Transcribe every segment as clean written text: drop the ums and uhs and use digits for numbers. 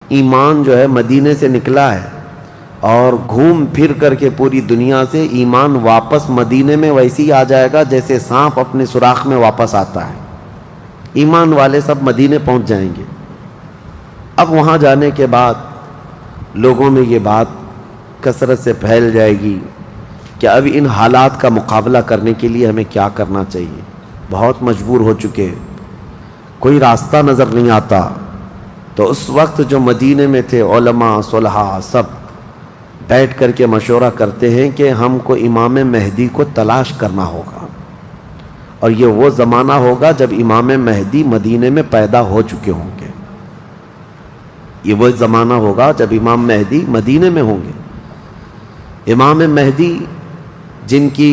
ایمان جو ہے مدینے سے نکلا ہے اور گھوم پھر کر کے پوری دنیا سے ایمان واپس مدینے میں ویسے ہی آ جائے گا جیسے سانپ اپنے سوراخ میں واپس آتا ہے. ایمان والے سب مدینے پہنچ جائیں گے. اب وہاں جانے کے بعد لوگوں میں یہ بات کثرت سے پھیل جائے گی کہ اب ان حالات کا مقابلہ کرنے کے لیے ہمیں کیا کرنا چاہیے. بہت مجبور ہو چکے ہیں, کوئی راستہ نظر نہیں آتا. تو اس وقت جو مدینے میں تھے علماء صلحاء سب بیٹھ کر کے مشورہ کرتے ہیں کہ ہم کو امام مہدی کو تلاش کرنا ہوگا, اور یہ وہ زمانہ ہوگا جب امام مہدی مدینے میں پیدا ہو چکے ہوں گے. یہ وہ زمانہ ہوگا جب امام مہدی مدینے میں ہوں گے. امام مہدی جن کی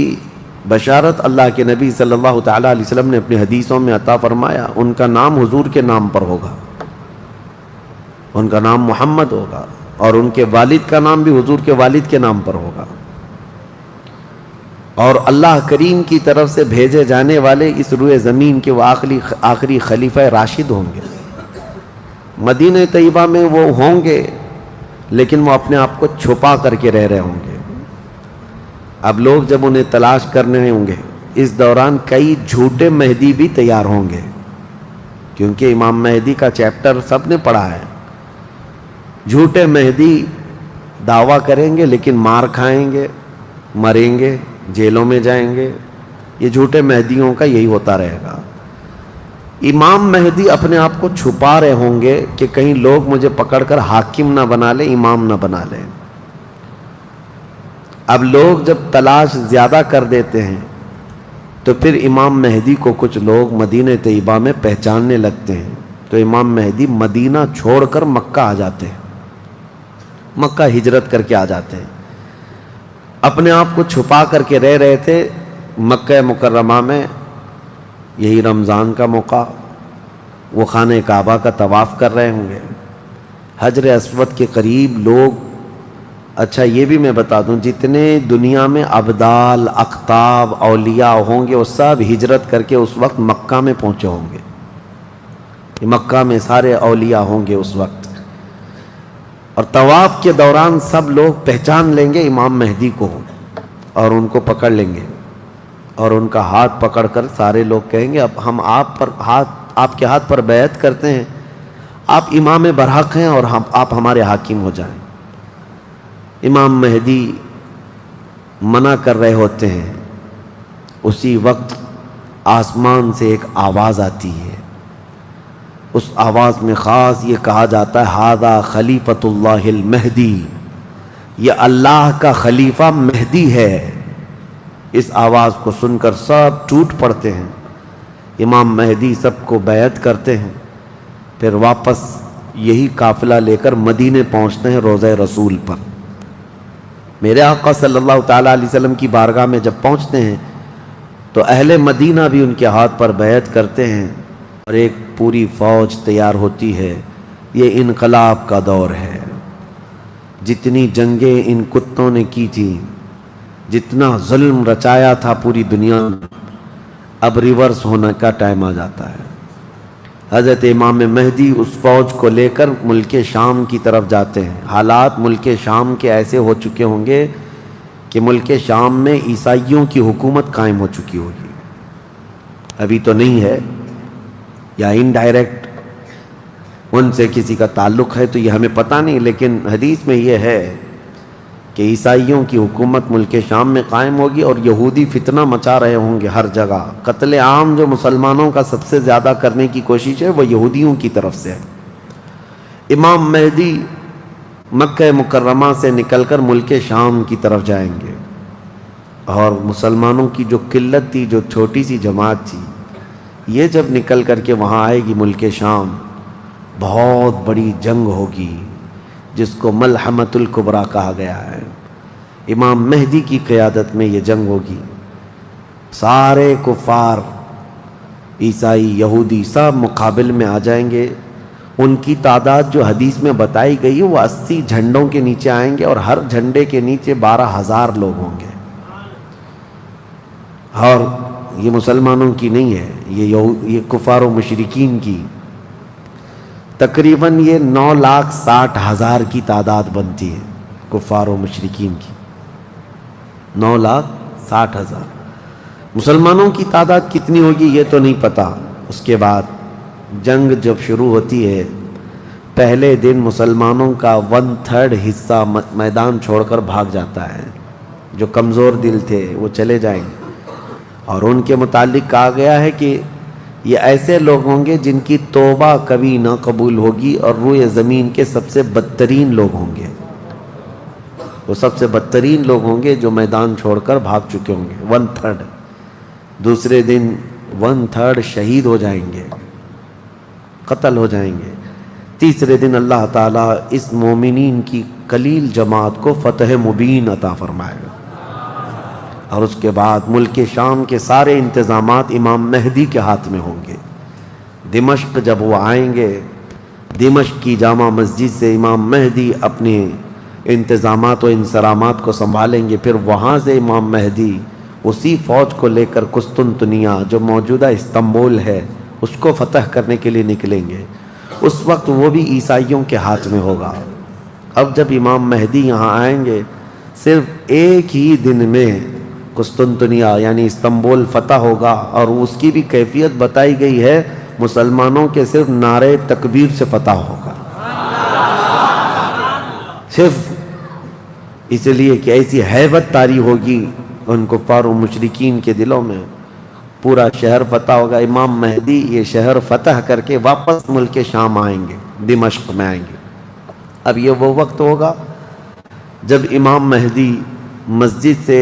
بشارت اللہ کے نبی صلی اللہ تعالیٰ علیہ وسلم نے اپنی حدیثوں میں عطا فرمایا, ان کا نام حضور کے نام پر ہوگا, ان کا نام محمد ہوگا, اور ان کے والد کا نام بھی حضور کے والد کے نام پر ہوگا. اور اللہ کریم کی طرف سے بھیجے جانے والے اس روئے زمین کے وہ آخری خلیفہ راشد ہوں گے. مدینہ طیبہ میں وہ ہوں گے لیکن وہ اپنے آپ کو چھپا کر کے رہ رہے ہوں گے. اب لوگ جب انہیں تلاش کرنے ہوں گے, اس دوران کئی جھوٹے مہدی بھی تیار ہوں گے, کیونکہ امام مہدی کا چیپٹر سب نے پڑھا ہے. جھوٹے مہدی دعویٰ کریں گے لیکن مار کھائیں گے, مریں گے, جیلوں میں جائیں گے. یہ جھوٹے مہدیوں کا یہی ہوتا رہے گا. امام مہدی اپنے آپ کو چھپا رہے ہوں گے کہ کہیں لوگ مجھے پکڑ کر حاکم نہ بنا لیں, امام نہ بنا لیں. اب لوگ جب تلاش زیادہ کر دیتے ہیں تو پھر امام مہدی کو کچھ لوگ مدینہ طیبہ میں پہچاننے لگتے ہیں. تو امام مہدی مدینہ چھوڑ کر مکہ آ جاتے ہیں, مکہ ہجرت کر کے آ جاتے ہیں. اپنے آپ کو چھپا کر کے رہ رہے تھے مکہ مکرمہ میں. یہی رمضان کا موقع, وہ خانہ کعبہ کا طواف کر رہے ہوں گے, حجر اسود کے قریب لوگ. اچھا یہ بھی میں بتا دوں, جتنے دنیا میں ابدال, اقطاب, اولیاء ہوں گے وہ سب ہجرت کر کے اس وقت مکہ میں پہنچے ہوں گے. مکہ میں سارے اولیاء ہوں گے اس وقت, اور طواف کے دوران سب لوگ پہچان لیں گے امام مہدی کو اور ان کو پکڑ لیں گے, اور ان کا ہاتھ پکڑ کر سارے لوگ کہیں گے اب ہم آپ کے ہاتھ پر بیعت کرتے ہیں, آپ امام برحق ہیں اور آپ ہمارے حاکم ہو جائیں. امام مہدی منع کر رہے ہوتے ہیں, اسی وقت آسمان سے ایک آواز آتی ہے. اس آواز میں خاص یہ کہا جاتا ہے ھذا خلیفۃ اللہ المہدی, یہ اللہ کا خلیفہ مہدی ہے. اس آواز کو سن کر سب ٹوٹ پڑتے ہیں. امام مہدی سب کو بیعت کرتے ہیں, پھر واپس یہی قافلہ لے کر مدینے پہنچتے ہیں روضہ رسول پر. میرے آقا صلی اللہ تعالیٰ علیہ وسلم کی بارگاہ میں جب پہنچتے ہیں تو اہل مدینہ بھی ان کے ہاتھ پر بیعت کرتے ہیں, اور ایک پوری فوج تیار ہوتی ہے. یہ انقلاب کا دور ہے. جتنی جنگیں ان کتوں نے کی تھیں, جتنا ظلم رچایا تھا پوری دنیا میں, اب ریورس ہونے کا ٹائم آ جاتا ہے. حضرت امام مہدی اس فوج کو لے کر ملک شام کی طرف جاتے ہیں. حالات ملک شام کے ایسے ہو چکے ہوں گے کہ ملک شام میں عیسائیوں کی حکومت قائم ہو چکی ہوگی. ابھی تو نہیں ہے, یا انڈائریکٹ ان سے کسی کا تعلق ہے تو یہ ہمیں پتہ نہیں, لیکن حدیث میں یہ ہے کہ عیسائیوں کی حکومت ملک شام میں قائم ہوگی, اور یہودی فتنہ مچا رہے ہوں گے ہر جگہ. قتل عام جو مسلمانوں کا سب سے زیادہ کرنے کی کوشش ہے وہ یہودیوں کی طرف سے ہے. امام مہدی مکہ مکرمہ سے نکل کر ملک شام کی طرف جائیں گے, اور مسلمانوں کی جو قلت تھی, جو چھوٹی سی جماعت تھی, یہ جب نکل کر کے وہاں آئے گی ملک شام, بہت بڑی جنگ ہوگی جس کو ملحمۃ الکبریٰ کہا گیا ہے. امام مہدی کی قیادت میں یہ جنگ ہوگی. سارے کفار, عیسائی, یہودی سب مقابل میں آ جائیں گے. ان کی تعداد جو حدیث میں بتائی گئی ہے وہ 80 جھنڈوں کے نیچے آئیں گے, اور ہر جھنڈے کے نیچے 12,000 لوگ ہوں گے. اور یہ مسلمانوں کی نہیں ہے, یہ کفار و مشرکین کی. تقریباً یہ 9,60,000 کی تعداد بنتی ہے کفار و مشرکین کی. 9,60,000. مسلمانوں کی تعداد کتنی ہوگی یہ تو نہیں پتا. اس کے بعد جنگ جب شروع ہوتی ہے، پہلے دن مسلمانوں کا 1/3 حصہ میدان چھوڑ کر بھاگ جاتا ہے. جو کمزور دل تھے وہ چلے جائیں گے، اور ان کے متعلق کہا گیا ہے کہ یہ ایسے لوگ ہوں گے جن کی توبہ کبھی نہ قبول ہوگی، اور روئے زمین کے سب سے بدترین لوگ ہوں گے. وہ سب سے بدترین لوگ ہوں گے جو میدان چھوڑ کر بھاگ چکے ہوں گے. 1/3. دوسرے دن 1/3 شہید ہو جائیں گے، قتل ہو جائیں گے. تیسرے دن اللہ تعالیٰ اس مومنین کی قلیل جماعت کو فتح مبین عطا فرمائے گا، اور اس کے بعد ملک شام کے سارے انتظامات امام مہدی کے ہاتھ میں ہوں گے. دمشق جب وہ آئیں گے، دمشق کی جامع مسجد سے امام مہدی اپنے انتظامات و انصرامات کو سنبھالیں گے. پھر وہاں سے امام مہدی اسی فوج کو لے کر قسطنطنیہ جو موجودہ استنبول ہے اس کو فتح کرنے کے لیے نکلیں گے. اس وقت وہ بھی عیسائیوں کے ہاتھ میں ہوگا. اب جب امام مہدی یہاں آئیں گے، صرف ایک ہی دن میں قسطنطنیہ یعنی استنبول فتح ہوگا، اور اس کی بھی کیفیت بتائی گئی ہے، مسلمانوں کے صرف نعرے تکبیر سے فتح ہوگا. صرف اس لیے کہ ایسی ہیبت طاری ہوگی ان کفار و مشرکین کے دلوں میں. پورا شہر فتح ہوگا. امام مہدی یہ شہر فتح کر کے واپس ملک شام آئیں گے، دمشق میں آئیں گے. اب یہ وہ وقت ہوگا جب امام مہدی مسجد سے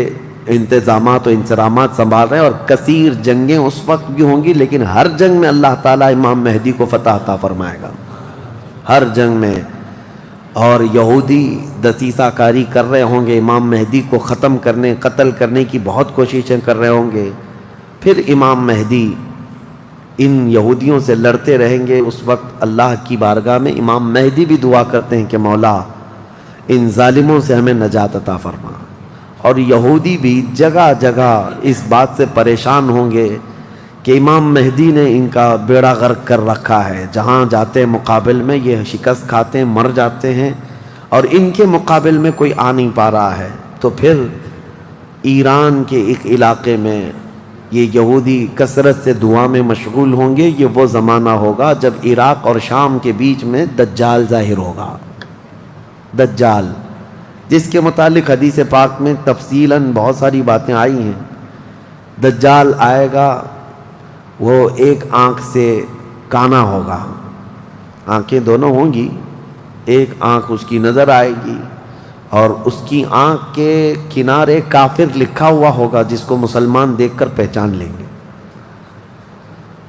انتظامات و انصرامات سنبھال رہے ہیں، اور کثیر جنگیں اس وقت بھی ہوں گی، لیکن ہر جنگ میں اللہ تعالیٰ امام مہدی کو فتح عطا فرمائے گا. ہر جنگ میں. اور یہودی دسیسہ کاری کر رہے ہوں گے، امام مہدی کو ختم کرنے، قتل کرنے کی بہت کوششیں کر رہے ہوں گے. پھر امام مہدی ان یہودیوں سے لڑتے رہیں گے. اس وقت اللہ کی بارگاہ میں امام مہدی بھی دعا کرتے ہیں کہ مولا ان ظالموں سے ہمیں نجات عطا فرما. اور یہودی بھی جگہ جگہ اس بات سے پریشان ہوں گے کہ امام مہدی نے ان کا بیڑا غرق کر رکھا ہے. جہاں جاتے ہیں مقابل میں یہ شکست کھاتے ہیں، مر جاتے ہیں، اور ان کے مقابل میں کوئی آ نہیں پا رہا ہے. تو پھر ایران کے ایک علاقے میں یہ یہودی کثرت سے دعا میں مشغول ہوں گے. یہ وہ زمانہ ہوگا جب عراق اور شام کے بیچ میں دجال ظاہر ہوگا. دجال جس کے متعلق حدیث پاک میں تفصیلاً بہت ساری باتیں آئی ہیں. دجال آئے گا، وہ ایک آنکھ سے کانا ہوگا، آنکھیں دونوں ہوں گی، ایک آنکھ اس کی نظر آئے گی، اور اس کی آنکھ کے کنارے کافر لکھا ہوا ہوگا جس کو مسلمان دیکھ کر پہچان لیں گے.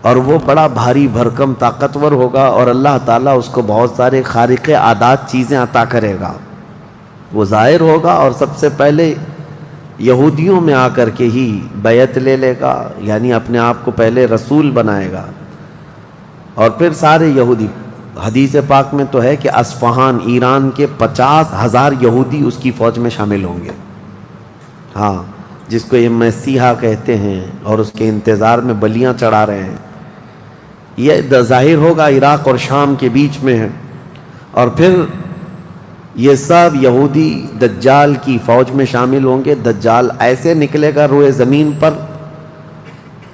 اور وہ بڑا بھاری بھرکم طاقتور ہوگا، اور اللہ تعالیٰ اس کو بہت سارے خارق عادات چیزیں عطا کرے گا. وہ ظاہر ہوگا اور سب سے پہلے یہودیوں میں آ کر کے ہی بیعت لے لے گا، یعنی اپنے آپ کو پہلے رسول بنائے گا. اور پھر سارے یہودی، حدیث پاک میں تو ہے کہ اصفہان ایران کے 50,000 یہودی اس کی فوج میں شامل ہوں گے. ہاں، جس کو یہ مسیحا کہتے ہیں، اور اس کے انتظار میں بلیاں چڑھا رہے ہیں. یہ ظاہر ہوگا عراق اور شام کے بیچ میں ہے. اور پھر یہ سب یہودی دجال کی فوج میں شامل ہوں گے. دجال ایسے نکلے گا روئے زمین پر،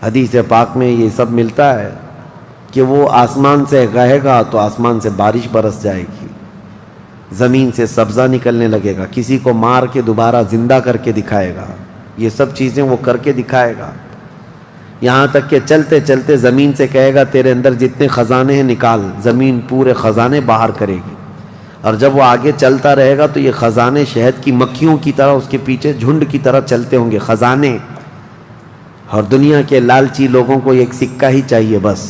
حدیث پاک میں یہ سب ملتا ہے کہ وہ آسمان سے گہے گا تو آسمان سے بارش برس جائے گی، زمین سے سبزہ نکلنے لگے گا، کسی کو مار کے دوبارہ زندہ کر کے دکھائے گا. یہ سب چیزیں وہ کر کے دکھائے گا. یہاں تک کہ چلتے چلتے زمین سے کہے گا تیرے اندر جتنے خزانے ہیں نکال. زمین پورے خزانے باہر کرے گی. اور جب وہ آگے چلتا رہے گا تو یہ خزانے شہد کی مکھیوں کی طرح اس کے پیچھے جھنڈ کی طرح چلتے ہوں گے خزانے. اور دنیا کے لالچی لوگوں کو ایک سکہ ہی چاہیے بس،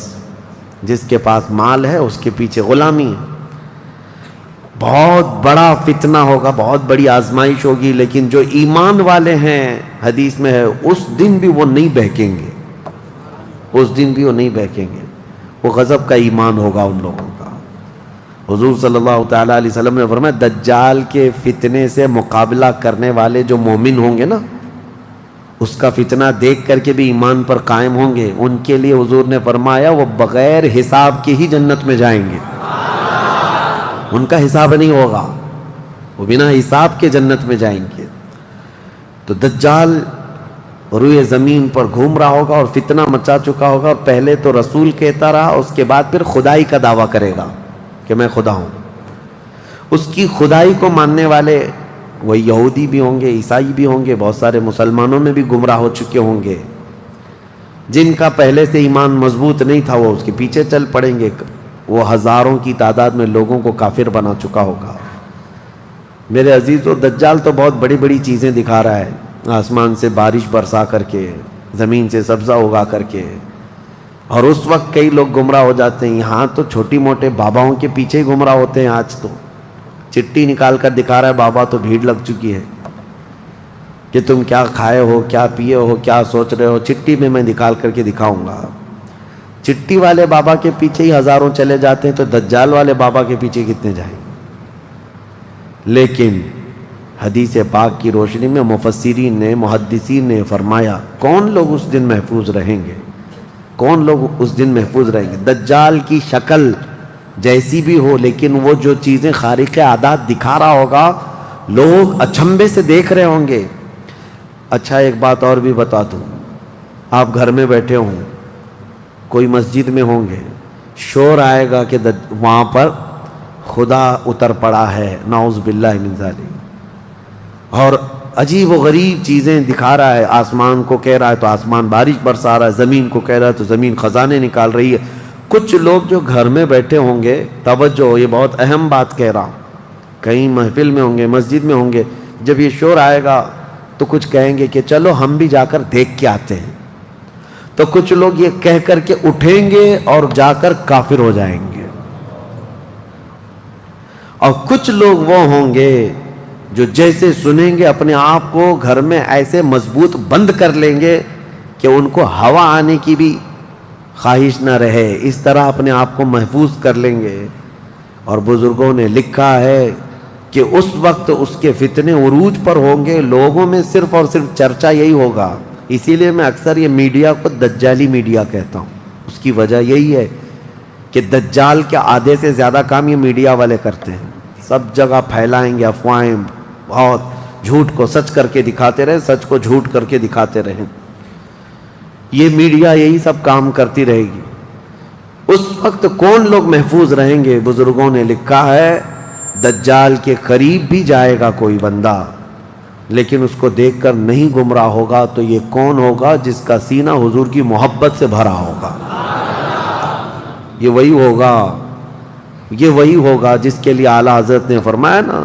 جس کے پاس مال ہے اس کے پیچھے غلامی ہے. بہت بڑا فتنہ ہوگا، بہت بڑی آزمائش ہوگی، لیکن جو ایمان والے ہیں حدیث میں ہے اس دن بھی وہ نہیں بہکیں گے. اس دن بھی وہ نہیں بہکیں گے. وہ غضب کا ایمان ہوگا ان لوگوں کا. حضور صلی اللہ تعالیٰ علیہ وسلم نے فرمایا دجال کے فتنے سے مقابلہ کرنے والے جو مومن ہوں گے نا، اس کا فتنہ دیکھ کر کے بھی ایمان پر قائم ہوں گے، ان کے لیے حضور نے فرمایا وہ بغیر حساب کے ہی جنت میں جائیں گے. ان کا حساب نہیں ہوگا، وہ بنا حساب کے جنت میں جائیں گے۔ تو دجال روئے زمین پر گھوم رہا ہوگا اور فتنہ مچا چکا ہوگا، اور پہلے تو رسول کہتا رہا، اس کے بعد پھر خدائی کا دعویٰ کرے گا کہ میں خدا ہوں۔ اس کی خدائی کو ماننے والے وہ یہودی بھی ہوں گے، عیسائی بھی ہوں گے، بہت سارے مسلمانوں میں بھی گمراہ ہو چکے ہوں گے۔ جن کا پہلے سے ایمان مضبوط نہیں تھا وہ اس کے پیچھے چل پڑیں گے، وہ ہزاروں کی تعداد میں لوگوں کو کافر بنا چکا ہوگا۔ میرے عزیزو، دجال تو بہت بڑی بڑی چیزیں دکھا رہا ہے، آسمان سے بارش برسا کر کے، زمین سے سبزہ اگا کر کے، اور اس وقت کئی لوگ گمراہ ہو جاتے ہیں۔ یہاں تو چھوٹی موٹے باباؤں کے پیچھے ہی گمراہ ہوتے ہیں۔ آج تو چٹھی نکال کر دکھا رہا ہے بابا، تو بھیڑ لگ چکی ہے کہ تم کیا کھائے ہو، کیا پیے ہو، کیا سوچ رہے ہو، چٹھی میں نکال کر کے دکھاؤں گا۔ چٹھی والے بابا کے پیچھے ہی ہزاروں چلے جاتے ہیں، تو دجال والے بابا کے پیچھے کتنے جائیں گے؟ لیکن حدیث پاک کی روشنی میں مفسرین نے، محدثین نے فرمایا کون لوگ اس دن محفوظ رہیں گے، کون لوگ اس دن محفوظ رہیں گے؟ دجال کی شکل جیسی بھی ہو، لیکن وہ جو چیزیں خارق عادات دکھا رہا ہوگا، لوگ اچنبے سے دیکھ رہے ہوں گے۔ اچھا ایک بات اور بھی بتا دوں، آپ گھر میں بیٹھے ہوں، کوئی مسجد میں ہوں گے، شور آئے گا کہ وہاں پر خدا اتر پڑا ہے، نعوذ باللہ من ذالک، اور عجیب و غریب چیزیں دکھا رہا ہے، آسمان کو کہہ رہا ہے تو آسمان بارش برسا رہا ہے، زمین کو کہہ رہا ہے تو زمین خزانے نکال رہی ہے۔ کچھ لوگ جو گھر میں بیٹھے ہوں گے، توجہ، یہ بہت اہم بات کہہ رہا ہوں، کہیں محفل میں ہوں گے، مسجد میں ہوں گے، جب یہ شور آئے گا تو کچھ کہیں گے کہ چلو ہم بھی جا کر دیکھ کے آتے ہیں، تو کچھ لوگ یہ کہہ کر کے اٹھیں گے اور جا کر کافر ہو جائیں گے، اور کچھ لوگ وہ ہوں گے جو جیسے سنیں گے اپنے آپ کو گھر میں ایسے مضبوط بند کر لیں گے کہ ان کو ہوا آنے کی بھی خواہش نہ رہے، اس طرح اپنے آپ کو محفوظ کر لیں گے۔ اور بزرگوں نے لکھا ہے کہ اس وقت اس کے فتنے عروج پر ہوں گے، لوگوں میں صرف اور صرف چرچا یہی ہوگا۔ اسی لیے میں اکثر یہ میڈیا کو دجالی میڈیا کہتا ہوں، اس کی وجہ یہی ہے کہ دجال کے آدھے سے زیادہ کام یہ میڈیا والے کرتے ہیں، سب جگہ پھیلائیں گے افواہیں، بہت جھوٹ کو سچ کر کے دکھاتے رہے، سچ کو جھوٹ کر کے دکھاتے رہیں، یہ میڈیا یہی سب کام کرتی رہے گی۔ اس وقت کون لوگ محفوظ رہیں گے؟ بزرگوں نے لکھا ہے دجال کے قریب بھی جائے گا کوئی بندہ، لیکن اس کو دیکھ کر نہیں گمراہ ہوگا، تو یہ کون ہوگا؟ جس کا سینہ حضور کی محبت سے بھرا ہوگا، یہ وہی ہوگا جس کے لیے اعلیٰ حضرت نے فرمایا نا،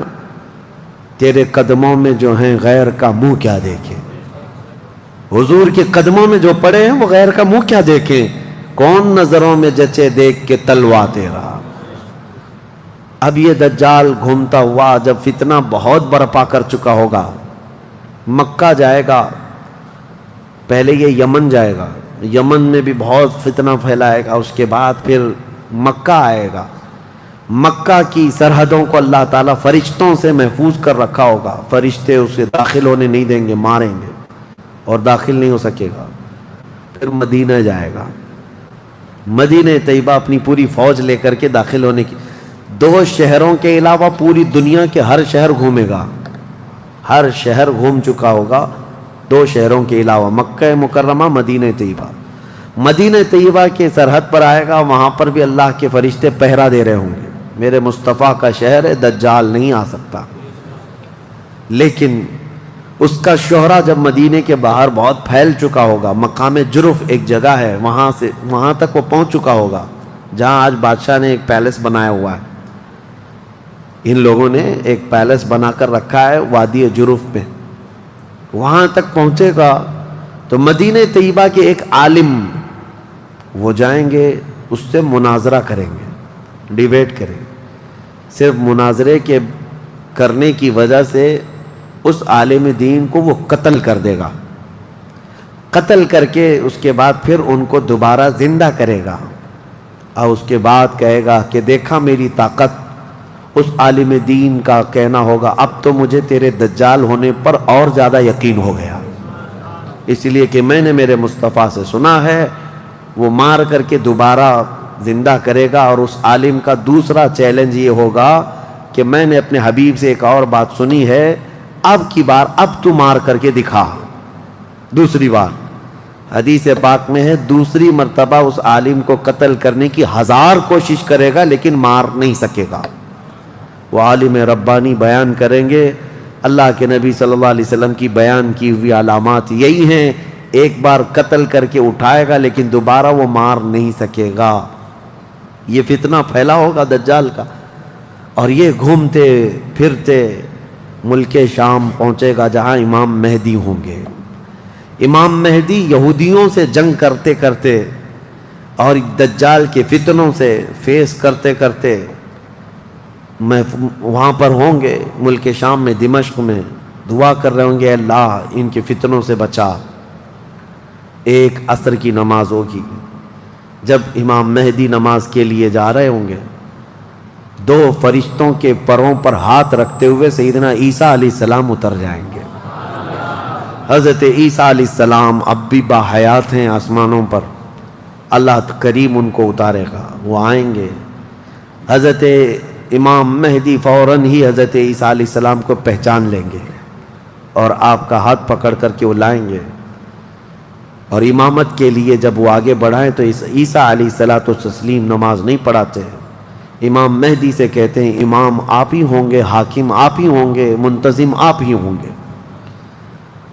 تیرے قدموں میں جو ہیں غیر کا منہ کیا دیکھے، حضور کے قدموں میں جو پڑے ہیں وہ غیر کا منہ کیا دیکھیں، کون نظروں میں جچے دیکھ کے تلوا تیرا۔ اب یہ دجال گھومتا ہوا جب فتنہ بہت برپا کر چکا ہوگا، مکہ جائے گا، پہلے یہ یمن جائے گا، یمن میں بھی بہت فتنہ پھیلائے گا، اس کے بعد پھر مکہ آئے گا۔ مکہ کی سرحدوں کو اللہ تعالیٰ فرشتوں سے محفوظ کر رکھا ہوگا، فرشتے اسے داخل ہونے نہیں دیں گے، ماریں گے اور داخل نہیں ہو سکے گا۔ پھر مدینہ جائے گا، مدینہ طیبہ اپنی پوری فوج لے کر کے داخل ہونے کی، 2 شہروں کے علاوہ پوری دنیا کے ہر شہر گھومے گا، ہر شہر گھوم چکا ہوگا 2 شہروں کے علاوہ، مکہ مکرمہ، مدینہ طیبہ۔ مدینہ طیبہ کے سرحد پر آئے گا، وہاں پر بھی اللہ کے فرشتے پہرا دے رہے ہوں گے، میرے مصطفیٰ کا شہر ہے، دجال نہیں آ سکتا۔ لیکن اس کا شہرہ جب مدینے کے باہر بہت پھیل چکا ہوگا، مقام جرف ایک جگہ ہے، وہاں تک وہ پہنچ چکا ہوگا، جہاں آج بادشاہ نے ایک پیلس بنایا ہوا ہے، ان لوگوں نے ایک پیلس بنا کر رکھا ہے وادی جرف میں، وہاں تک پہنچے گا تو مدینہ طیبہ کے ایک عالم وہ جائیں گے، اس سے مناظرہ کریں گے، ڈیبیٹ کریں گے، صرف مناظرے کے کرنے کی وجہ سے اس عالم دین کو وہ قتل کر دے گا، قتل کر کے اس کے بعد پھر ان کو دوبارہ زندہ کرے گا، اور اس کے بعد کہے گا کہ دیکھا میری طاقت۔ اس عالم دین کا کہنا ہوگا اب تو مجھے تیرے دجال ہونے پر اور زیادہ یقین ہو گیا، اس لیے کہ میں نے میرے مصطفیٰ سے سنا ہے وہ مار کر کے دوبارہ زندہ کرے گا، اور اس عالم کا دوسرا چیلنج یہ ہوگا کہ میں نے اپنے حبیب سے ایک اور بات سنی ہے، اب کی بار اب تو مار کر کے دکھا۔ دوسری بار حدیث پاک میں ہے دوسری مرتبہ اس عالم کو قتل کرنے کی 1000 کوشش کرے گا لیکن مار نہیں سکے گا۔ وہ عالم ربانی بیان کریں گے، اللہ کے نبی صلی اللہ علیہ وسلم کی بیان کی ہوئی علامات یہی ہیں، ایک بار قتل کر کے اٹھائے گا لیکن دوبارہ وہ مار نہیں سکے گا۔ یہ فتنہ پھیلا ہوگا دجال کا، اور یہ گھومتے پھرتے ملک شام پہنچے گا جہاں امام مہدی ہوں گے۔ امام مہدی یہودیوں سے جنگ کرتے کرتے اور دجال کے فتنوں سے فیس کرتے کرتے وہاں پر ہوں گے ملک شام میں، دمشق میں، دعا کر رہے ہوں گے، اللہ ان کے فتنوں سے بچا۔ ایک عصر کی نماز ہوگی، جب امام مہدی نماز کے لیے جا رہے ہوں گے، 2 فرشتوں کے پروں پر ہاتھ رکھتے ہوئے سیدنا عیسیٰ علیہ السلام اتر جائیں گے۔ حضرت عیسیٰ علیہ السلام اب بھی باحیات ہیں آسمانوں پر، اللہ کریم ان کو اتارے گا، وہ آئیں گے۔ حضرت امام مہدی فوراً ہی حضرت عیسیٰ علیہ السلام کو پہچان لیں گے اور آپ کا ہاتھ پکڑ کر کے وہ لائیں گے، اور امامت کے لیے جب وہ آگے بڑھائیں تو عیسیٰ علیہ السلام نماز نہیں پڑھاتے، امام مہدی سے کہتے ہیں امام آپ ہی ہوں گے، حاکم آپ ہی ہوں گے، منتظم آپ ہی ہوں گے۔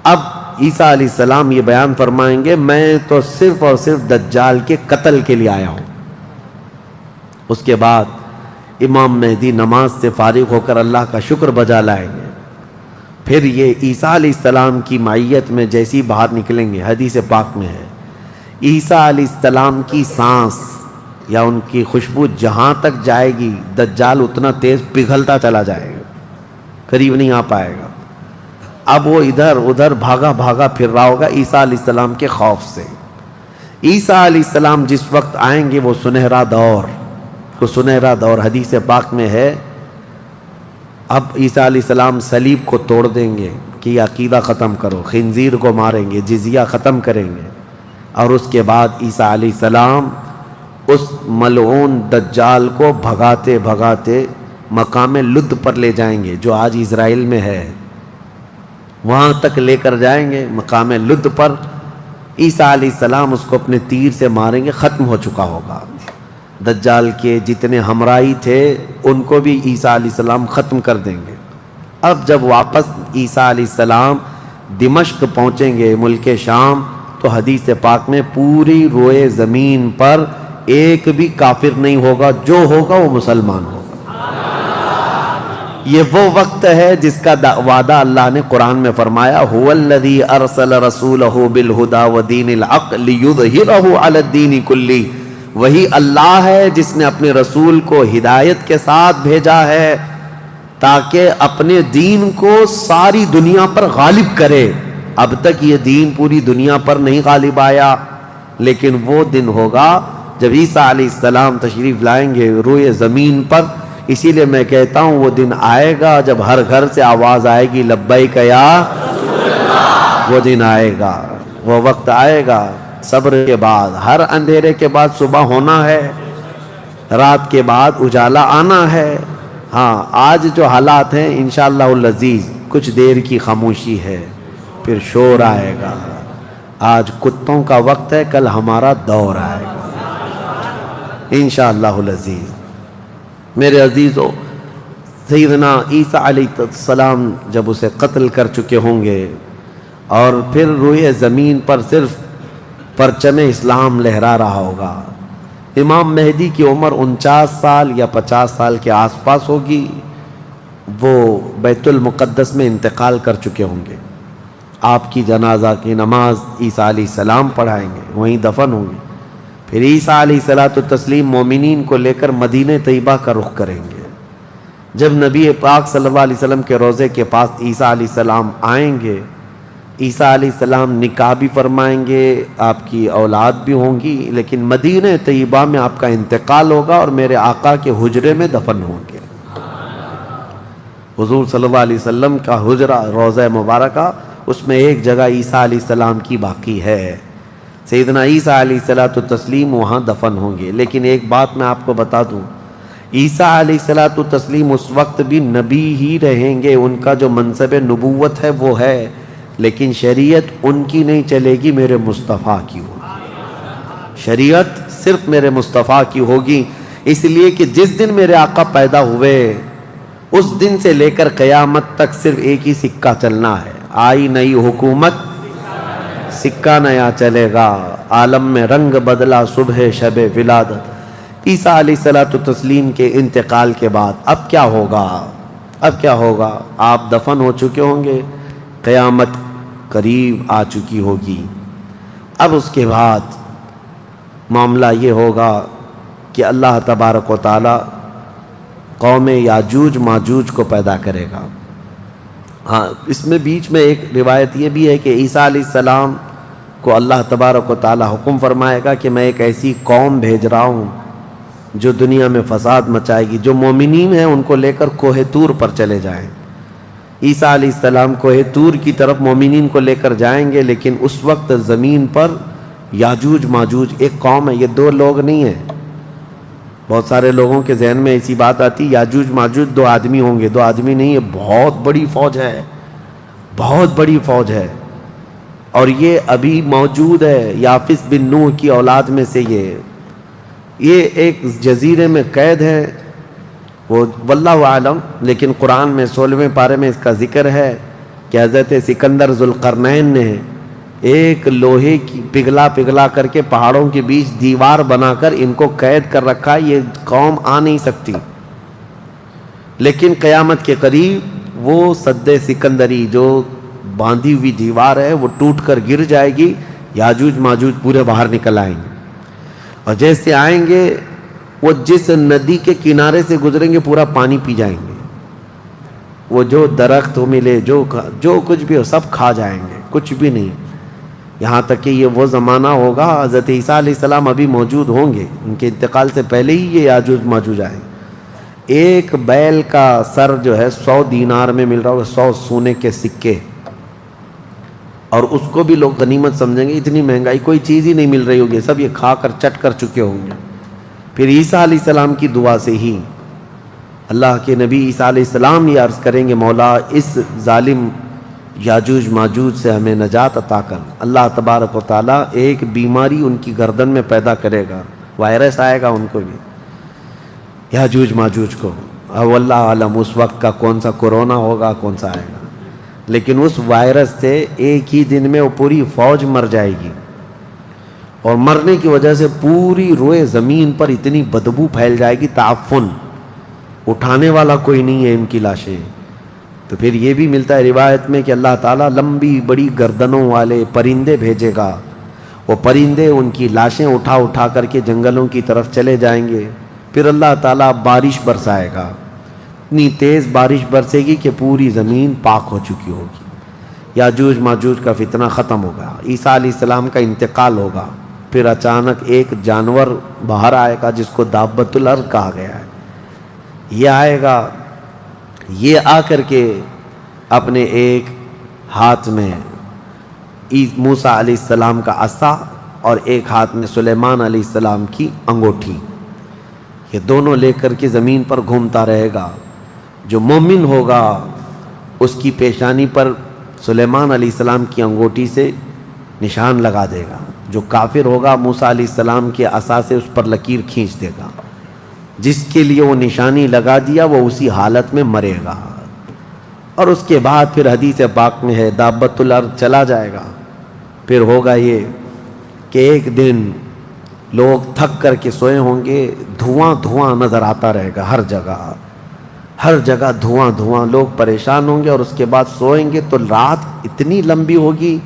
اب عیسیٰ علیہ السلام یہ بیان فرمائیں گے میں تو صرف اور صرف دجال کے قتل کے لیے آیا ہوں۔ اس کے بعد امام مہدی نماز سے فارغ ہو کر اللہ کا شکر بجا لائیں گے، پھر یہ عیسیٰ علیہ السلام کی معیت میں جیسی باہر نکلیں گے، حدیث پاک میں ہے عیسیٰ علیہ السلام کی سانس یا ان کی خوشبو جہاں تک جائے گی دجال اتنا تیز پگھلتا چلا جائے گا، قریب نہیں آ پائے گا۔ اب وہ ادھر ادھر بھاگا بھاگا پھر رہا ہوگا عیسیٰ علیہ السلام کے خوف سے۔ عیسیٰ علیہ السلام جس وقت آئیں گے وہ سنہرا دور حدیث پاک میں ہے، اب عیسیٰ علیہ السلام صلیب کو توڑ دیں گے کہ یہ عقیدہ ختم کرو، خنزیر کو ماریں گے، جزیہ ختم کریں گے، اور اس کے بعد عیسیٰ علیہ السلام اس ملعون دجال کو بھگاتے بھگاتے مقام لد پر لے جائیں گے جو آج اسرائیل میں ہے، وہاں تک لے کر جائیں گے۔ مقام لد پر عیسیٰ علیہ السلام اس کو اپنے تیر سے ماریں گے، ختم ہو چکا ہوگا۔ دجال کے جتنے ہمراہی تھے ان کو بھی عیسیٰ علیہ السلام ختم کر دیں گے۔ اب جب واپس عیسیٰ علیہ السلام دمشق پہنچیں گے ملک شام، تو حدیث پاک میں پوری روئے زمین پر ایک بھی کافر نہیں ہوگا، جو ہوگا وہ مسلمان ہوگا۔ یہ وہ وقت ہے جس کا وعدہ اللہ نے قرآن میں فرمایا هو الذی ارسل رسولہ بالہدی ودین الحق لیظہرہ علی الدین کلہ، وہی اللہ ہے جس نے اپنے رسول کو ہدایت کے ساتھ بھیجا ہے تاکہ اپنے دین کو ساری دنیا پر غالب کرے۔ اب تک یہ دین پوری دنیا پر نہیں غالب آیا، لیکن وہ دن ہوگا جب عیسیٰ علیہ السلام تشریف لائیں گے روئے زمین پر۔ اسی لیے میں کہتا ہوں وہ دن آئے گا جب ہر گھر سے آواز آئے گی لبیک یا رسول اللہ۔ وہ دن آئے گا، وہ وقت آئے گا، صبر کے بعد، ہر اندھیرے کے بعد صبح ہونا ہے، رات کے بعد اجالا آنا ہے۔ ہاں آج جو حالات ہیں انشاءاللہ العزیز کچھ دیر کی خاموشی ہے، پھر شور آئے گا۔ آج کتوں کا وقت ہے، کل ہمارا دور آئے گا انشاءاللہ العزیز۔ میرے عزیزو، سیدنا عیسیٰ علیہ السلام جب اسے قتل کر چکے ہوں گے اور پھر روئے زمین پر صرف پرچم اسلام لہرا رہا ہوگا، امام مہدی کی عمر 49 سال یا 50 سال کے آس پاس ہوگی، وہ بیت المقدس میں انتقال کر چکے ہوں گے۔ آپ کی جنازہ کی نماز عیسیٰ علیہ السلام پڑھائیں گے، وہیں دفن ہوں گے۔ پھر عیسیٰ علیہ السلام مومنین کو لے کر مدینہ طیبہ کا رخ کریں گے۔ جب نبی پاک صلی اللہ علیہ وسلم کے روضے کے پاس عیسیٰ علیہ السلام آئیں گے، عیسیٰ علیہ السلام نکاح بھی فرمائیں گے، آپ کی اولاد بھی ہوں گی، لیکن مدینہ طیبہ میں آپ کا انتقال ہوگا اور میرے آقا کے حجرے میں دفن ہوں گے۔ حضور صلی اللہ علیہ وسلم کا حجرہ روضہ مبارکہ، اس میں ایک جگہ عیسیٰ علیہ السلام کی باقی ہے۔ سیدنا عیسیٰ علیہ الصلوۃ والتسلیم وہاں دفن ہوں گے۔ لیکن ایک بات میں آپ کو بتا دوں، عیسیٰ علیہ الصلوۃ والتسلیم اس وقت بھی نبی ہی رہیں گے، ان کا جو منصب نبوت ہے وہ ہے، لیکن شریعت ان کی نہیں چلے گی، میرے مصطفیٰ کی ہوگی۔ شریعت صرف میرے مصطفیٰ کی ہوگی، اس لیے کہ جس دن میرے آقا پیدا ہوئے اس دن سے لے کر قیامت تک صرف ایک ہی سکہ چلنا ہے، آئی نئی حکومت سکہ نیا چلے گا، عالم میں رنگ بدلا صبح شب ولادت۔ عیسیٰ علیہ الصلوۃ والتسلیم کے انتقال کے بعد اب کیا ہوگا؟ اب کیا ہوگا؟ آپ دفن ہو چکے ہوں گے، قیامت قریب آ چکی ہوگی۔ اب اس کے بعد معاملہ یہ ہوگا کہ اللہ تبارک و تعالی قوم یاجوج ماجوج کو پیدا کرے گا۔ ہاں، اس میں بیچ میں ایک روایت یہ بھی ہے کہ عیسیٰ علیہ السلام کو اللہ تبارک و تعالی حکم فرمائے گا کہ میں ایک ایسی قوم بھیج رہا ہوں جو دنیا میں فساد مچائے گی، جو مومنین ہیں ان کو لے کر کوہ طور پر چلے جائیں۔ عیسیٰ علیہ السلام کوہ طور کی طرف مومنین کو لے کر جائیں گے، لیکن اس وقت زمین پر یاجوج ماجوج ایک قوم ہے، یہ دو لوگ نہیں ہیں۔ بہت سارے لوگوں کے ذہن میں ایسی بات آتی یاجوج ماجوج دو آدمی ہوں گے، دو آدمی نہیں، یہ بہت بڑی فوج ہے، بہت بڑی فوج ہے، اور یہ ابھی موجود ہے۔ یافس بن نوح کی اولاد میں سے یہ ایک جزیرے میں قید ہے، وہ واللہ عالم، لیکن قرآن میں 16ویں پارے میں اس کا ذکر ہے کہ حضرت سکندر ذوالقرنین نے ایک لوہے کی پگھلا کر کے پہاڑوں کے بیچ دیوار بنا کر ان کو قید کر رکھا، یہ قوم آ نہیں سکتی۔ لیکن قیامت کے قریب وہ سد سکندری جو باندھی ہوئی دیوار ہے وہ ٹوٹ کر گر جائے گی، یاجوج ماجوج پورے باہر نکل آئیں گے، اور جیسے آئیں گے وہ جس ندی کے کنارے سے گزریں گے پورا پانی پی جائیں گے، وہ جو درخت ہو ملے جو کچھ بھی ہو سب کھا جائیں گے، کچھ بھی نہیں۔ یہاں تک کہ یہ وہ زمانہ ہوگا، حضرت عیسیٰ علیہ السلام ابھی موجود ہوں گے، ان کے انتقال سے پہلے ہی یہ یاجوج ماجوج آئیں۔ ایک بیل کا سر جو ہے 100 دینار میں مل رہا ہوگا، 100 سونے کے سکے، اور اس کو بھی لوگ غنیمت سمجھیں گے، اتنی مہنگائی کوئی چیز ہی نہیں مل رہی ہوگی، سب یہ کھا کر چٹ کر چکے ہوں گے۔ پھر عیسیٰ علیہ السلام کی دعا سے ہی اللہ کے نبی عیسیٰ علیہ السلام یہ عرض کریں گے مولا اس ظالم یاجوج ماجوج سے ہمیں نجات عطا کر۔ اللہ تبارک و تعالیٰ ایک بیماری ان کی گردن میں پیدا کرے گا، وائرس آئے گا ان کو بھی، یاجوج ماجوج کو، اب اللہ عالم اس وقت کا کون سا کورونا ہوگا، کون سا آئے گا، لیکن اس وائرس سے ایک ہی دن میں وہ پوری فوج مر جائے گی، اور مرنے کی وجہ سے پوری روئے زمین پر اتنی بدبو پھیل جائے گی، تعفن، اٹھانے والا کوئی نہیں ہے ان کی لاشیں۔ تو پھر یہ بھی ملتا ہے روایت میں کہ اللہ تعالیٰ لمبی بڑی گردنوں والے پرندے بھیجے گا، وہ پرندے ان کی لاشیں اٹھا کر کے جنگلوں کی طرف چلے جائیں گے، پھر اللہ تعالیٰ بارش برسائے گا، اتنی تیز بارش برسے گی کہ پوری زمین پاک ہو چکی ہوگی، یاجوج ماجوج کا فتنہ ختم ہوگا، عیسیٰ علیہ السلام کا انتقال ہوگا۔ پھر اچانک ایک جانور باہر آئے گا جس کو دابۃ الارض کہا گیا ہے، یہ آئے گا، یہ آ کر کے اپنے ایک ہاتھ میں موسیٰ علیہ السلام کا عصا اور ایک ہاتھ میں سلیمان علیہ السلام کی انگوٹھی، یہ دونوں لے کر کے زمین پر گھومتا رہے گا۔ جو مومن ہوگا اس کی پیشانی پر سلیمان علیہ السلام کی انگوٹھی سے نشان لگا دے گا، جو کافر ہوگا موسیٰ علیہ السلام کے عصا سے اس پر لکیر کھینچ دے گا، جس کے لیے وہ نشانی لگا دیا وہ اسی حالت میں مرے گا۔ اور اس کے بعد پھر حدیث پاک میں ہے دابۃ الارض چلا جائے گا، پھر ہوگا یہ کہ ایک دن لوگ تھک کر کے سوئے ہوں گے، دھواں نظر آتا رہے گا، ہر جگہ دھواں، لوگ پریشان ہوں گے، اور اس کے بعد سوئیں گے تو رات اتنی لمبی ہوگی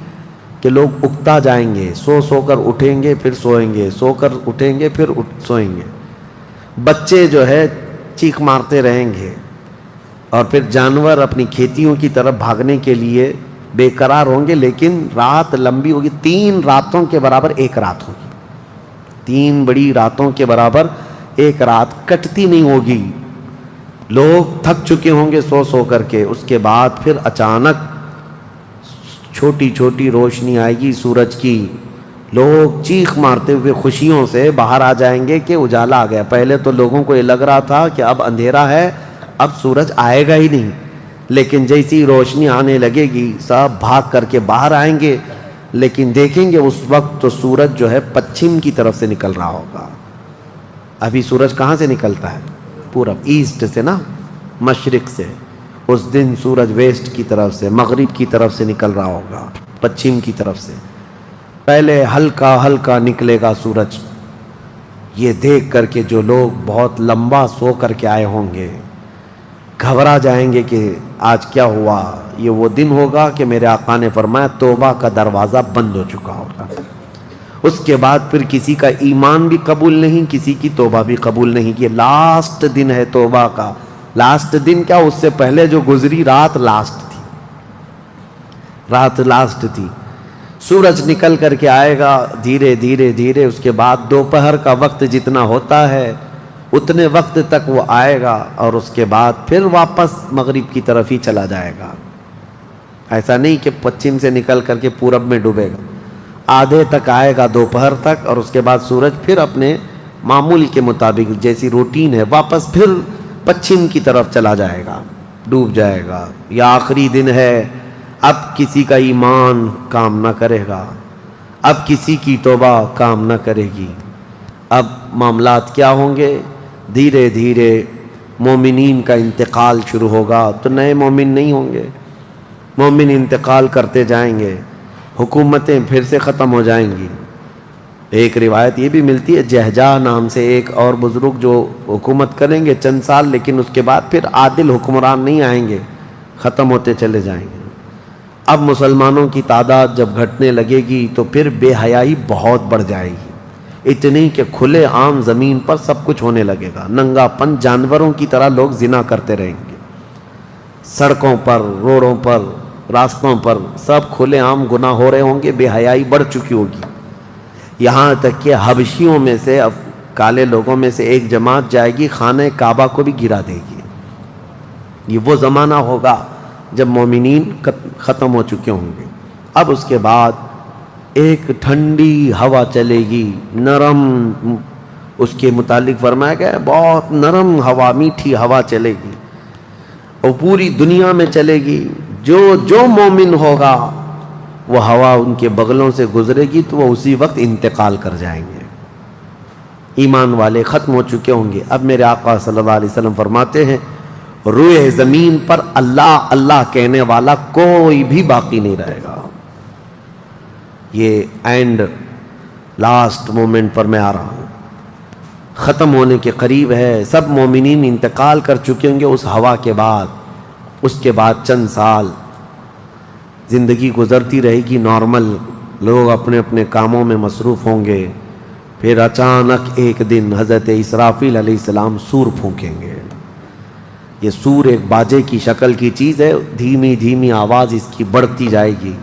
کہ لوگ اکتا جائیں گے، سو کر اٹھیں گے پھر سوئیں گے، سو کر اٹھیں گے پھر سوئیں گے، بچے جو ہے چیخ مارتے رہیں گے، اور پھر جانور اپنی کھیتیوں کی طرف بھاگنے کے لیے بے قرار ہوں گے، لیکن رات لمبی ہوگی، 3 راتوں کے برابر ایک رات ہوگی، 3 بڑی راتوں کے برابر ایک رات کٹتی نہیں ہوگی، لوگ تھک چکے ہوں گے سو کر کے۔ اس کے بعد پھر اچانک چھوٹی چھوٹی روشنی آئے گی سورج کی، لوگ چیخ مارتے ہوئے خوشیوں سے باہر آ جائیں گے کہ اجالا آ گیا. پہلے تو لوگوں کو یہ لگ رہا تھا کہ اب اندھیرا ہے, اب سورج آئے گا ہی نہیں, لیکن جیسی روشنی آنے لگے گی سب بھاگ کر کے باہر آئیں گے, لیکن دیکھیں گے اس وقت تو سورج جو ہے پچھم کی طرف سے نکل رہا ہوگا. ابھی سورج کہاں سے نکلتا ہے؟ پورب, ایسٹ سے نا, مشرق سے. اس دن سورج ویسٹ کی طرف سے, مغرب کی طرف سے نکل رہا ہوگا, پچھم کی طرف سے. پہلے ہلکا ہلکا نکلے گا سورج. یہ دیکھ کر کے جو لوگ بہت لمبا سو کر کے آئے ہوں گے گھبرا جائیں گے کہ آج کیا ہوا. یہ وہ دن ہوگا کہ میرے آقا نے فرمایا توبہ کا دروازہ بند ہو چکا ہوگا. اس کے بعد پھر کسی کا ایمان بھی قبول نہیں, کسی کی توبہ بھی قبول نہیں. یہ لاسٹ دن ہے توبہ کا. لاسٹ دن کیا, اس سے پہلے جو گزری رات لاسٹ تھی, رات لاسٹ تھی. سورج نکل کر کے آئے گا دھیرے دھیرے دھیرے. اس کے بعد دوپہر کا وقت جتنا ہوتا ہے اتنے وقت تک وہ آئے گا, اور اس کے بعد پھر واپس مغرب کی طرف ہی چلا جائے گا. ایسا نہیں کہ پچھم سے نکل کر کے پورب میں ڈوبے گا. آدھے تک آئے گا دوپہر تک, اور اس کے بعد سورج پھر اپنے معمول کے مطابق جیسی روٹین ہے واپس پھر پچھم کی طرف چلا جائے گا, ڈوب جائے گا. یا آخری دن ہے, اب کسی کا ایمان کام نہ کرے گا, اب کسی کی توبہ کام نہ کرے گی. اب معاملات کیا ہوں گے؟ دھیرے دھیرے مومنین کا انتقال شروع ہوگا, تو نئے مومن نہیں ہوں گے. مومن انتقال کرتے جائیں گے, حکومتیں پھر سے ختم ہو جائیں گی. ایک روایت یہ بھی ملتی ہے, جہجہ نام سے ایک اور بزرگ جو حکومت کریں گے چند سال, لیکن اس کے بعد پھر عادل حکمران نہیں آئیں گے, ختم ہوتے چلے جائیں گے. اب مسلمانوں کی تعداد جب گھٹنے لگے گی تو پھر بے حیائی بہت بڑھ جائے گی, اتنی کہ کھلے عام زمین پر سب کچھ ہونے لگے گا. ننگا پن, جانوروں کی طرح لوگ زنا کرتے رہیں گے. سڑکوں پر, روڈوں پر, راستوں پر سب کھلے عام گناہ ہو رہے ہوں گے. بے حیائی بڑھ چکی ہوگی. یہاں تک کہ حبشیوں میں سے, اب کالے لوگوں میں سے ایک جماعت جائے گی, خانہ کعبہ کو بھی گرا دے گی. یہ وہ زمانہ ہوگا جب مومنین ختم ہو چکے ہوں گے. اب اس کے بعد ایک ٹھنڈی ہوا چلے گی, نرم. اس کے متعلق فرمایا گیا ہے بہت نرم ہوا, میٹھی ہوا چلے گی, اور پوری دنیا میں چلے گی. جو مومن ہوگا وہ ہوا ان کے بغلوں سے گزرے گی تو وہ اسی وقت انتقال کر جائیں گے. ایمان والے ختم ہو چکے ہوں گے. اب میرے آقا صلی اللہ علیہ وسلم فرماتے ہیں روئے زمین پر اللہ اللہ کہنے والا کوئی بھی باقی نہیں رہے گا. یہ اینڈ لاسٹ مومنٹ پر میں آ رہا ہوں, ختم ہونے کے قریب ہے. سب مومنین انتقال کر چکے ہوں گے اس ہوا کے بعد. اس کے بعد چند سال زندگی گزرتی رہے گی نارمل, لوگ اپنے اپنے کاموں میں مصروف ہوں گے. پھر اچانک ایک دن حضرت اسرافیل علیہ السلام سور پھونکیں گے. یہ سور ایک باجے کی شکل کی چیز ہے, دھیمی دھیمی آواز اس کی بڑھتی جائے گی.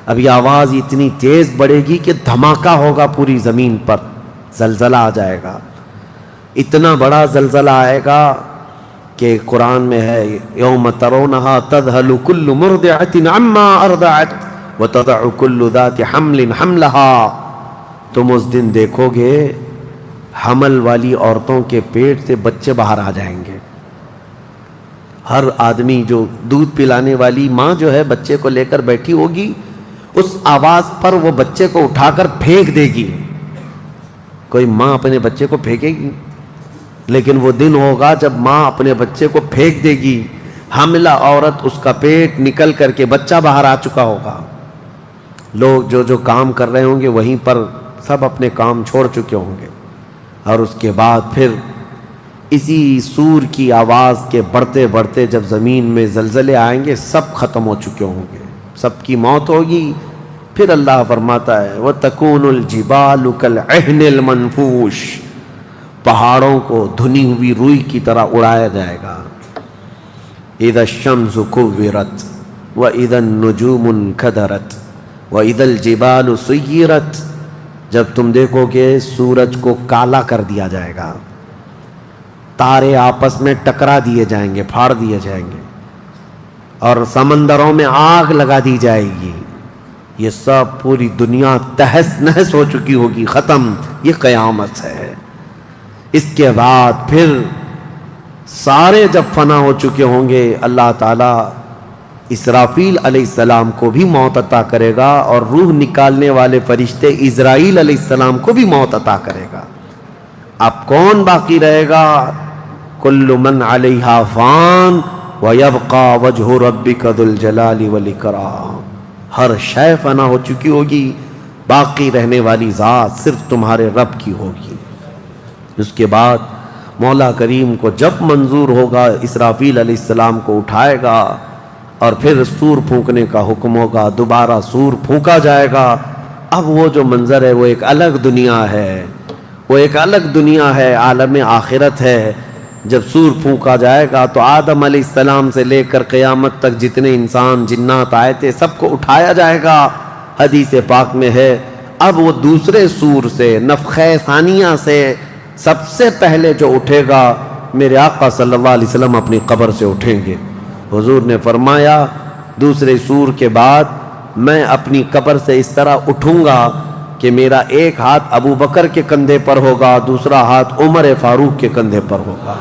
اب یہ آواز اتنی تیز بڑھے گی کہ دھماکہ ہوگا پوری زمین پر, زلزلہ آ جائے گا. اتنا بڑا زلزلہ آئے گا کہ قرآن میں ہے یوم ترونہا تذہل کل مرضعۃ عما ارضعت وتضع کل ذات حمل حملہا. تم اس دن دیکھو گے حمل والی عورتوں کے پیٹ سے بچے باہر آ جائیں گے. ہر آدمی جو دودھ پلانے والی ماں جو ہے بچے کو لے کر بیٹھی ہوگی, اس آواز پر وہ بچے کو اٹھا کر پھینک دے گی. کوئی ماں اپنے بچے کو پھینکے گی؟ لیکن وہ دن ہوگا جب ماں اپنے بچے کو پھینک دے گی. حاملہ عورت, اس کا پیٹ نکل کر کے بچہ باہر آ چکا ہوگا. لوگ جو کام کر رہے ہوں گے وہیں پر سب اپنے کام چھوڑ چکے ہوں گے. اور اس کے بعد پھر اسی سور کی آواز کے بڑھتے بڑھتے جب زمین میں زلزلے آئیں گے سب ختم ہو چکے ہوں گے, سب کی موت ہوگی. پھر اللہ فرماتا ہے وَتَكُونُ الْجِبَالُ كَالْعِهْنِ الْمَنْفُوشِ, پہاڑوں کو دھنی ہوئی روئی کی طرح اڑایا جائے گا. اِذَا الشَّمْسُ كُوِّرَتْ وَإِذَا النُّجُومُ انْكَدَرَتْ وَإِذَا الْجِبَالُ سُيِّرَتْ, جب تم دیکھو کہ سورج کو کالا کر دیا جائے گا, تارے آپس میں ٹکرا دیے جائیں گے, پھاڑ دیے جائیں گے, اور سمندروں میں آگ لگا دی جائے گی. یہ سب پوری دنیا تہس نہس ہو چکی ہوگی، ختم، یہ قیامت ہے۔ اس کے بعد پھر سارے جب فنا ہو چکے ہوں گے، اللہ تعالیٰ اسرافیل علیہ السلام کو بھی موت عطا کرے گا، اور روح نکالنے والے فرشتے اسرائیل علیہ السلام کو بھی موت عطا کرے گا۔ اب کون باقی رہے گا؟ کل من علیہا فان ویبقى وجہ ربک ذو الجلال والاکرام۔ ہر شے فنا ہو چکی ہوگی، باقی رہنے والی ذات صرف تمہارے رب کی ہوگی۔ اس کے بعد مولا کریم کو جب منظور ہوگا، اسرافیل علیہ السلام کو اٹھائے گا، اور پھر سور پھونکنے کا حکم ہوگا، دوبارہ سور پھونکا جائے گا۔ اب وہ جو منظر ہے وہ ایک الگ دنیا ہے، وہ ایک الگ دنیا ہے، عالم آخرت ہے۔ جب سور پھونکا جائے گا تو آدم علیہ السلام سے لے کر قیامت تک جتنے انسان جنات آئے تھے سب کو اٹھایا جائے گا۔ حدیث پاک میں ہے، اب وہ دوسرے سور سے، نفخہ ثانیہ سے سب سے پہلے جو اٹھے گا، میرے آقا صلی اللہ علیہ وسلم اپنی قبر سے اٹھیں گے۔ حضور نے فرمایا دوسرے سور کے بعد میں اپنی قبر سے اس طرح اٹھوں گا کہ میرا ایک ہاتھ ابو بکر کے کندھے پر ہوگا، دوسرا ہاتھ عمر فاروق کے کندھے پر ہوگا۔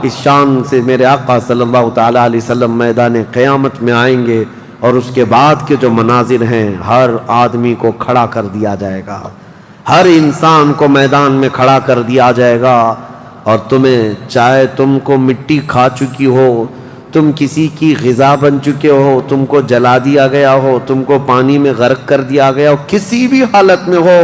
اس شان سے میرے آقا صلی اللہ تعالیٰ علیہ وسلم میدان قیامت میں آئیں گے، اور اس کے بعد کے جو مناظر ہیں، ہر آدمی کو کھڑا کر دیا جائے گا، ہر انسان کو میدان میں کھڑا کر دیا جائے گا، اور تمہیں چاہے تم کو مٹی کھا چکی ہو، تم کسی کی غذا بن چکے ہو، تم کو جلا دیا گیا ہو، تم کو پانی میں غرق کر دیا گیا ہو، کسی بھی حالت میں ہو،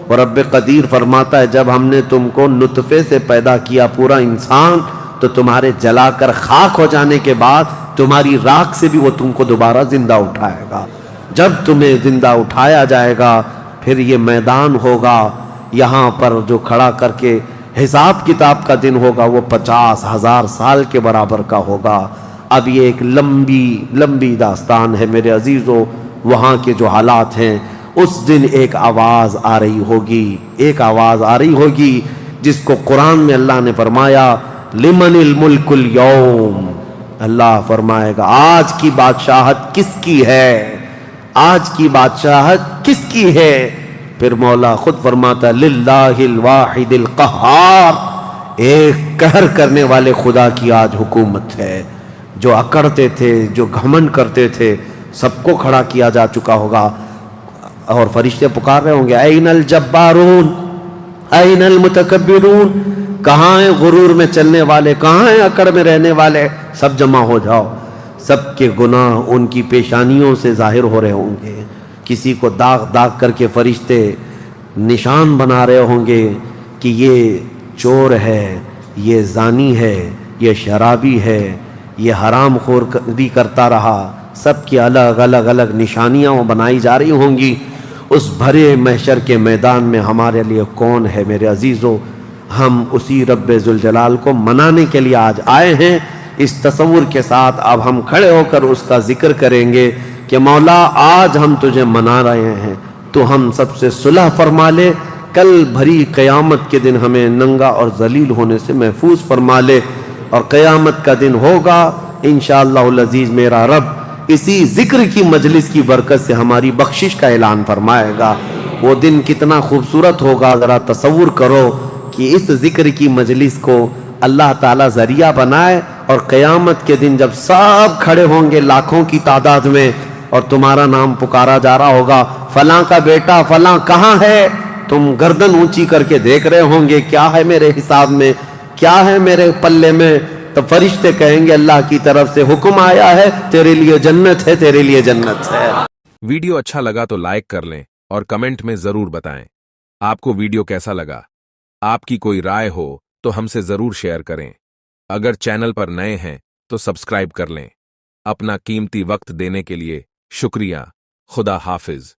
اور رب قدیر فرماتا ہے جب ہم نے تم کو نطفے سے پیدا کیا پورا انسان، تو تمہارے جلا کر خاک ہو جانے کے بعد تمہاری راکھ سے بھی وہ تم کو دوبارہ زندہ اٹھائے گا۔ جب تمہیں زندہ اٹھایا جائے گا پھر یہ میدان ہوگا، یہاں پر جو کھڑا کر کے حساب کتاب کا دن ہوگا وہ 50,000 سال کے برابر کا ہوگا۔ اب یہ ایک لمبی داستان ہے میرے عزیزو، وہاں کے جو حالات ہیں، اس دن ایک آواز آ رہی ہوگی جس کو قرآن میں اللہ نے فرمایا لمن الملک اليوم، اللہ فرمائے گا آج کی بادشاہت کس کی ہے، آج کی بادشاہت کس کی ہے؟ پھر مولا خود فرماتا للہ الواحد القہار، ایک قہر کرنے والے خدا کی آج حکومت ہے۔ جو اکڑتے تھے، جو گھمنڈ کرتے تھے، سب کو کھڑا کیا جا چکا ہوگا، اور فرشتے پکار رہے ہوں گے این الجبارون این المتکبرون، کہاں ہیں غرور میں چلنے والے، کہاں ہیں اکڑ میں رہنے والے، سب جمع ہو جاؤ۔ سب کے گناہ ان کی پیشانیوں سے ظاہر ہو رہے ہوں گے، کسی کو داغ داغ کر کے فرشتے نشان بنا رہے ہوں گے کہ یہ چور ہے، یہ زانی ہے، یہ شرابی ہے، یہ حرام خوری کرتا رہا، سب کی الگ الگ نشانیاں بنائی جا رہی ہوں گی۔ اس بھرے محشر کے میدان میں ہمارے لیے کون ہے میرے عزیزو؟ ہم اسی رب ذوالجلال کو منانے کے لیے آج آئے ہیں۔ اس تصور کے ساتھ اب ہم کھڑے ہو کر اس کا ذکر کریں گے کہ مولا آج ہم تجھے منا رہے ہیں، تو ہم سب سے صلح فرما لے، کل بھری قیامت کے دن ہمیں ننگا اور ذلیل ہونے سے محفوظ فرما لے، اور قیامت کا دن ہوگا انشاءاللہ العزیز میرا رب اسی ذکر کی مجلس کی برکت سے ہماری بخشش کا اعلان فرمائے گا۔ وہ دن کتنا خوبصورت ہوگا، ذرا تصور کرو کہ اس ذکر کی مجلس کو اللہ تعالیٰ ذریعہ بنائے، اور قیامت کے دن جب سب کھڑے ہوں گے لاکھوں کی تعداد میں، اور تمہارا نام پکارا جا رہا ہوگا فلاں کا بیٹا فلاں کہاں ہے، تم گردن اونچی کر کے دیکھ رہے ہوں گے کیا ہے میرے حساب میں، کیا ہے میرے پلے میں، تو فرشتے کہیں گے اللہ کی طرف سے حکم آیا ہے، تیرے لیے جنت ہے، تیرے لیے جنت ہے۔ ویڈیو اچھا لگا تو لائک کر لیں اور کمنٹ میں ضرور بتائیں آپ کو ویڈیو کیسا لگا۔ آپ کی کوئی رائے ہو تو ہم سے ضرور شیئر کریں۔ اگر چینل پر نئے ہیں تو سبسکرائب کر لیں۔ اپنا قیمتی وقت دینے کے لیے شکریہ۔ خدا حافظ۔